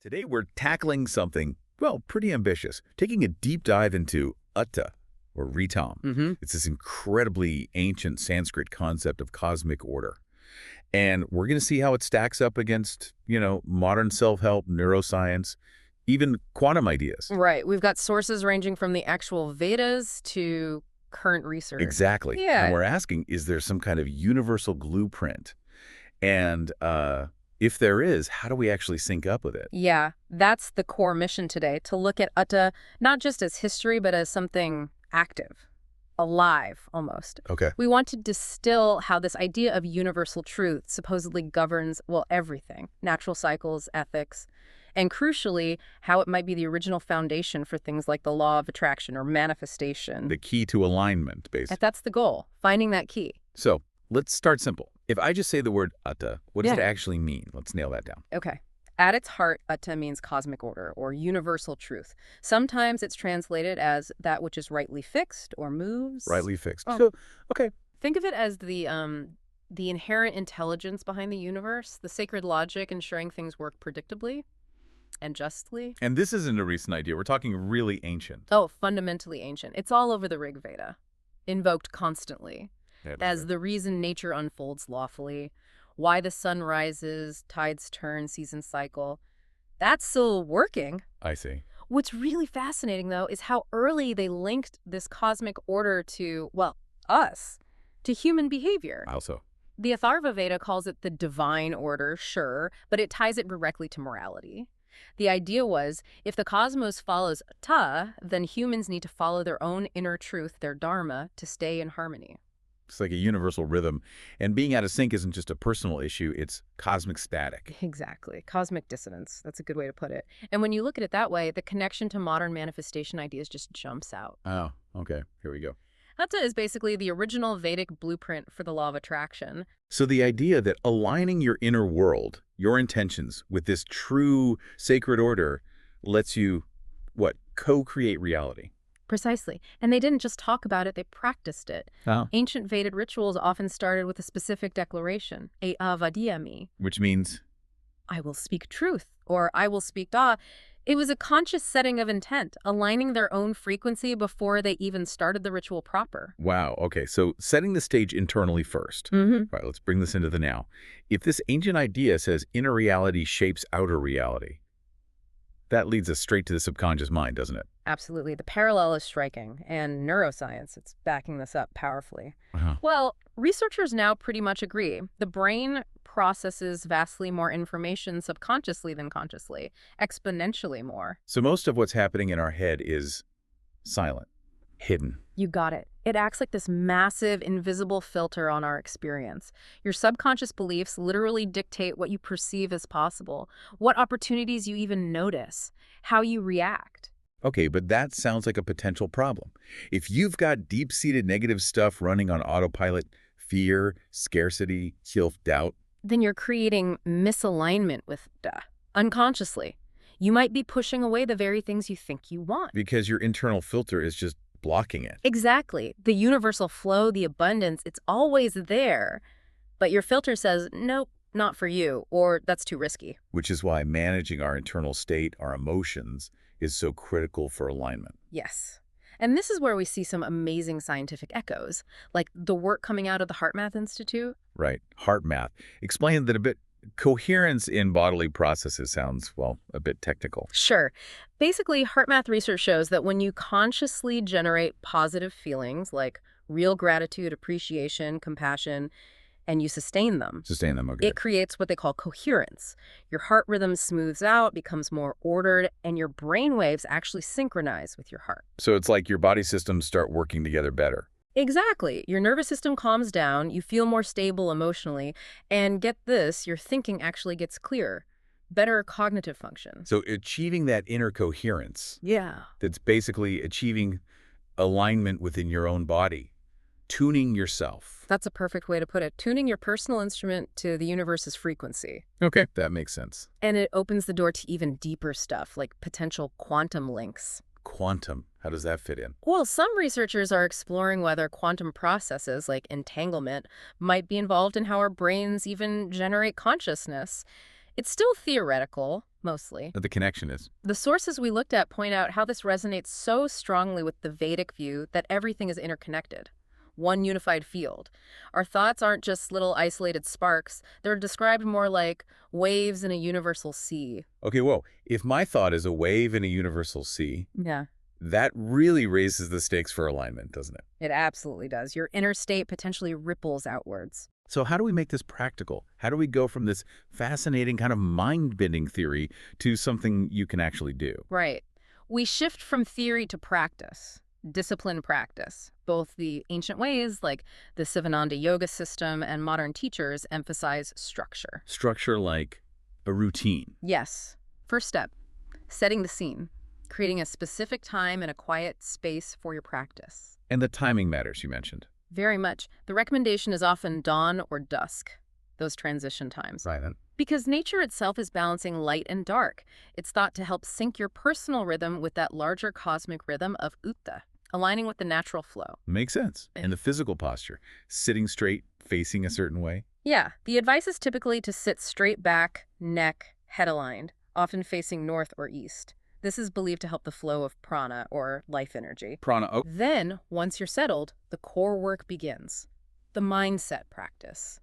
Today we're tackling something, well, pretty ambitious, taking a deep dive into ṛtam, or Ritam. It's this incredibly ancient Sanskrit concept of cosmic order. And we're going to see how it stacks up against, modern self-help, neuroscience, even quantum ideas. Right. We've got sources ranging from the actual Vedas to current research. Exactly. Yeah. And we're asking, is there some kind of universal blueprint? And if there is, how do we actually sync up with it? Yeah, that's the core mission today, to look at ṛtam not just as history, but as something active, alive almost. Okay. We want to distill how this idea of universal truth supposedly governs, well, everything, natural cycles, ethics, and crucially, how it might be the original foundation for things like the law of attraction or manifestation. The key to alignment, basically. And that's the goal, finding that key. So let's start simple. If I just say the word ṛtam, what does it actually mean? Let's nail that down. Okay. At its heart, ṛtam means cosmic order or universal truth. Sometimes it's translated as that which is rightly fixed or moves. Rightly fixed. Oh. So, okay. Think of it as the inherent intelligence behind the universe, the sacred logic ensuring things work predictably and justly. And this isn't a recent idea. We're talking really ancient. Oh, fundamentally ancient. It's all over the Rig Veda, invoked constantly as the reason nature unfolds lawfully, why the sun rises, tides turn, seasons cycle. That's still working. I see. What's really fascinating, though, is how early they linked this cosmic order to, well, us, to human behavior. Also. The Atharva Veda calls it the divine order, sure, but it ties it directly to morality. The idea was, if the cosmos follows ṛtam, then humans need to follow their own inner truth, their dharma, to stay in harmony. It's like a universal rhythm. And being out of sync isn't just a personal issue, it's cosmic static. Exactly. Cosmic dissonance. That's a good way to put it. And when you look at it that way, the connection to modern manifestation ideas just jumps out. Oh, okay. Here we go. ṛtam is basically the original Vedic blueprint for the law of attraction. So the idea that aligning your inner world, your intentions, with this true sacred order lets you, co-create reality. Precisely. And they didn't just talk about it, they practiced it. Oh. Ancient Vedic rituals often started with a specific declaration, a vadishyami. Which means? I will speak truth, or I will speak da. It was a conscious setting of intent, aligning their own frequency before they even started the ritual proper. Wow. Okay. So setting the stage internally first. All right, let's bring this into the now. If this ancient idea says inner reality shapes outer reality, that leads us straight to the subconscious mind, doesn't it? Absolutely. The parallel is striking, and neuroscience, it's backing this up powerfully. Well, researchers now pretty much agree. The brain processes vastly more information subconsciously than consciously, exponentially more. So most of what's happening in our head is silent, hidden. You got it. It acts like this massive, invisible filter on our experience. Your subconscious beliefs literally dictate what you perceive as possible, what opportunities you even notice, how you react. Okay, but that sounds like a potential problem. If you've got deep-seated negative stuff running on autopilot, fear, scarcity, self-doubt, then you're creating misalignment with unconsciously. You might be pushing away the very things you think you want. Because your internal filter is just blocking it. Exactly. The universal flow, the abundance, it's always there. But your filter says, nope, not for you, or that's too risky. Which is why managing our internal state, our emotions, is so critical for alignment. Yes. And this is where we see some amazing scientific echoes, like the work coming out of the HeartMath Institute. Right. HeartMath. Explain that a bit. Coherence in bodily processes sounds, a bit technical. Sure. Basically, HeartMath research shows that when you consciously generate positive feelings like real gratitude, appreciation, compassion, and you sustain them. Okay. It creates what they call coherence. Your heart rhythm smooths out, becomes more ordered, and your brain waves actually synchronize with your heart. So it's like your body systems start working together better. Exactly. Your nervous system calms down, you feel more stable emotionally, and get this, your thinking actually gets clearer. Better cognitive function. So achieving that inner coherence. Yeah. That's basically achieving alignment within your own body. Tuning yourself. That's a perfect way to put it. Tuning your personal instrument to the universe's frequency. Okay, that makes sense. And it opens the door to even deeper stuff, like potential quantum links. Quantum, how does that fit in? Well, some researchers are exploring whether quantum processes like entanglement might be involved in how our brains even generate consciousness. It's still theoretical, mostly. The connection is. The sources we looked at point out how this resonates so strongly with the Vedic view that everything is interconnected. One unified field. Our thoughts aren't just little isolated sparks. They're described more like waves in a universal sea. Okay, whoa. If my thought is a wave in a universal sea, Yeah. that really raises the stakes for alignment, doesn't it? It absolutely does. Your inner state potentially ripples outwards. So how do we make this practical? How do we go from this fascinating kind of mind-bending theory to something you can actually do? Right. We shift from theory to practice, discipline practice. Both the ancient ways, like the Sivananda yoga system, and modern teachers emphasize structure. Structure like a routine. Yes. First step, setting the scene, creating a specific time and a quiet space for your practice. And the timing matters, you mentioned. Very much. The recommendation is often dawn or dusk, those transition times. Right. Then. Because nature itself is balancing light and dark. It's thought to help sync your personal rhythm with that larger cosmic rhythm of utta, aligning with the natural flow. Makes sense. And the physical posture, sitting straight, facing a certain way. Yeah, the advice is typically to sit straight back, neck, head aligned, often facing north or east. This is believed to help the flow of prana, or life energy. Prana. Oh. Then, once you're settled, the core work begins. The mindset practice.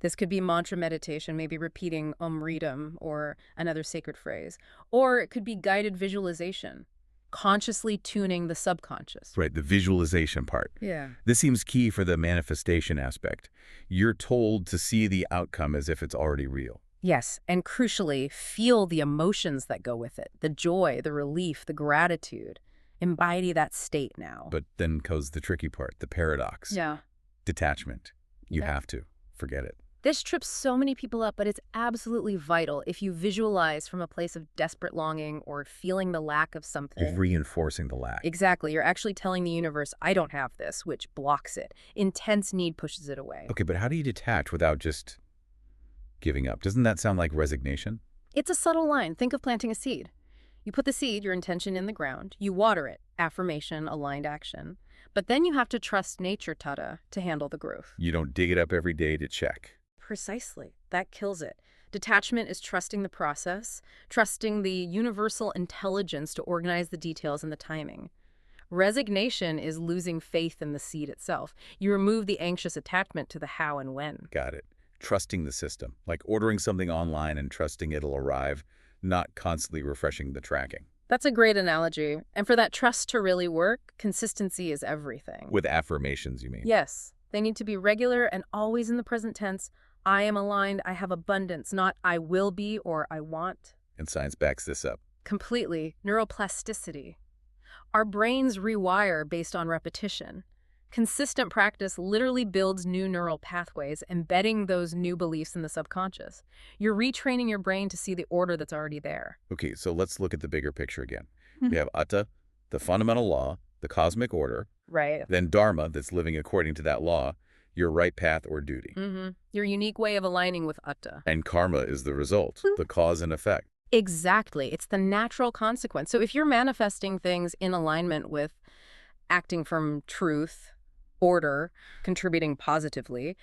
This could be mantra meditation, maybe repeating Ṛtam or another sacred phrase. Or it could be guided visualization, consciously tuning the subconscious. Right, the visualization part. Yeah. This seems key for the manifestation aspect. You're told to see the outcome as if it's already real. Yes, and crucially, feel the emotions that go with it. The joy, the relief, the gratitude. Embody that state now. But then goes the tricky part, the paradox. Yeah. Detachment. You Yeah. have to. Forget it. This trips so many people up, but it's absolutely vital if you visualize from a place of desperate longing or feeling the lack of something. You're reinforcing the lack. Exactly. You're actually telling the universe, I don't have this, which blocks it. Intense need pushes it away. Okay, but how do you detach without just giving up? Doesn't that sound like resignation? It's a subtle line. Think of planting a seed. You put the seed, your intention, in the ground. You water it. Affirmation, aligned action. But then you have to trust nature, Tata, to handle the growth. You don't dig it up every day to check. Precisely. That kills it. Detachment is trusting the process, trusting the universal intelligence to organize the details and the timing. Resignation is losing faith in the seed itself. You remove the anxious attachment to the how and when. Got it. Trusting the system, like ordering something online and trusting it'll arrive, not constantly refreshing the tracking. That's a great analogy. And for that trust to really work, consistency is everything. With affirmations, you mean? Yes. They need to be regular and always in the present tense. I am aligned, I have abundance, not I will be or I want. And science backs this up. Completely. Neuroplasticity. Our brains rewire based on repetition. Consistent practice literally builds new neural pathways, embedding those new beliefs in the subconscious. You're retraining your brain to see the order that's already there. Okay, so let's look at the bigger picture again. We have ṛtam, the fundamental law, the cosmic order, Right. then dharma, that's living according to that law, your right path or duty. Your unique way of aligning with ṛtam. And karma is the result, the cause and effect. Exactly. It's the natural consequence. So if you're manifesting things in alignment with acting from truth, order, contributing positively,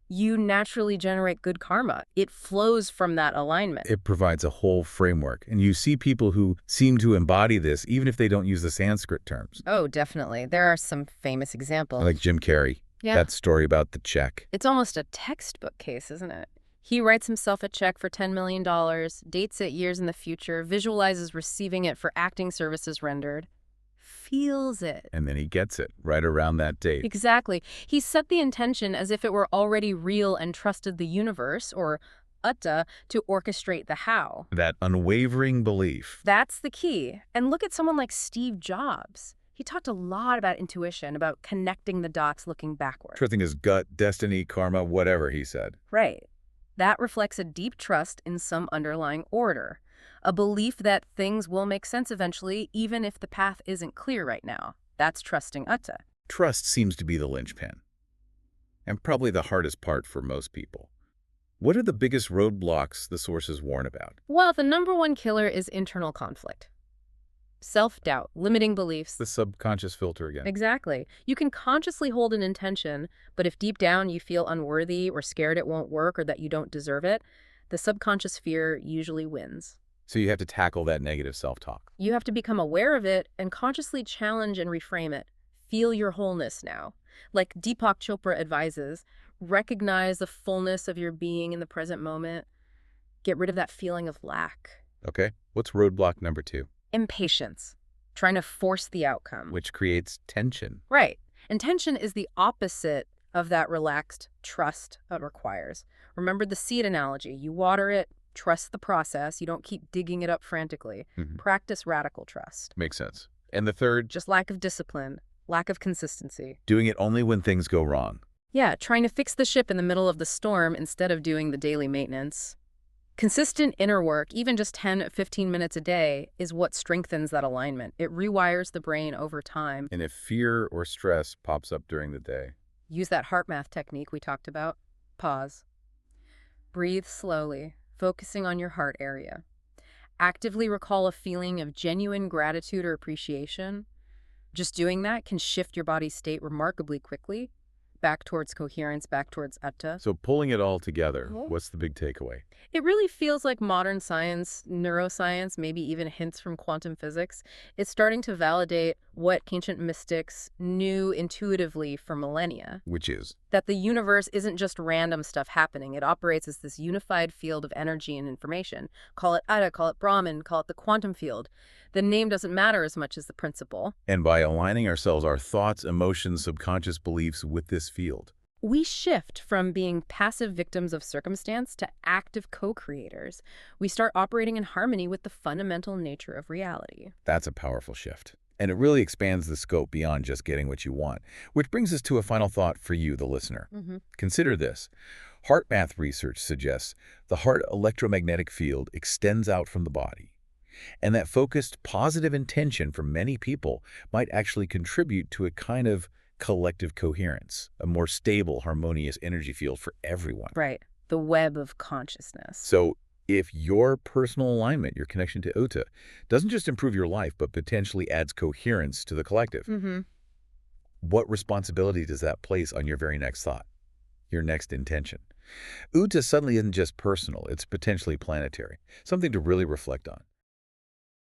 you naturally generate good karma. It flows from that alignment. It provides a whole framework. And you see people who seem to embody this, even if they don't use the Sanskrit terms. Oh, definitely. There are some famous examples. Like Jim Carrey. Yeah. That story about the check. It's almost a textbook case, isn't it? He writes himself a check for $10 million, dates it years in the future, visualizes receiving it for acting services rendered, feels it. And then he gets it right around that date. Exactly. He set the intention as if it were already real and trusted the universe, or ṛtam, to orchestrate the how. That unwavering belief. That's the key. And look at someone like Steve Jobs. He talked a lot about intuition, about connecting the dots looking backward. Trusting his gut, destiny, karma, whatever he said. Right. That reflects a deep trust in some underlying order. A belief that things will make sense eventually, even if the path isn't clear right now. That's trusting ṛtam. Trust seems to be the linchpin. And probably the hardest part for most people. What are the biggest roadblocks the sources warn about? Well, the number one killer is internal conflict. Self-doubt, limiting beliefs. The subconscious filter again. Exactly. You can consciously hold an intention, but if deep down you feel unworthy or scared it won't work or that you don't deserve it, the subconscious fear usually wins. So you have to tackle that negative self-talk. You have to become aware of it and consciously challenge and reframe it. Feel your wholeness now. Like Deepak Chopra advises, recognize the fullness of your being in the present moment. Get rid of that feeling of lack. Okay, what's roadblock number 2? Impatience. Trying to force the outcome. Which creates tension. Right. And tension is the opposite of that relaxed trust it requires. Remember the seed analogy. You water it, trust the process. You don't keep digging it up frantically. Practice radical trust. Makes sense. And the third? Just lack of discipline, lack of consistency. Doing it only when things go wrong. Yeah, trying to fix the ship in the middle of the storm instead of doing the daily maintenance. Consistent inner work, even just 10, 15 minutes a day, is what strengthens that alignment. It rewires the brain over time. And if fear or stress pops up during the day? Use that heart math technique we talked about. Pause. Breathe slowly, focusing on your heart area. Actively recall a feeling of genuine gratitude or appreciation. Just doing that can shift your body's state remarkably quickly, back towards coherence, back towards ṛtam. So pulling it all together, what's the big takeaway? It really feels like modern science, neuroscience, maybe even hints from quantum physics. It's starting to validate what ancient mystics knew intuitively for millennia. Which is? That the universe isn't just random stuff happening. It operates as this unified field of energy and information. Call it ṛtam, call it Brahman, call it the quantum field. The name doesn't matter as much as the principle. And by aligning ourselves, our thoughts, emotions, subconscious beliefs with this field, we shift from being passive victims of circumstance to active co-creators. We start operating in harmony with the fundamental nature of reality. That's a powerful shift. And it really expands the scope beyond just getting what you want. Which brings us to a final thought for you, the listener. Consider this. Heart math research suggests the heart electromagnetic field extends out from the body. And that focused positive intention for many people might actually contribute to a kind of collective coherence, a more stable, harmonious energy field for everyone. Right. The web of consciousness. So if your personal alignment, your connection to ṛtam, doesn't just improve your life, but potentially adds coherence to the collective, what responsibility does that place on your very next thought, your next intention? ṛtam suddenly isn't just personal, it's potentially planetary, something to really reflect on.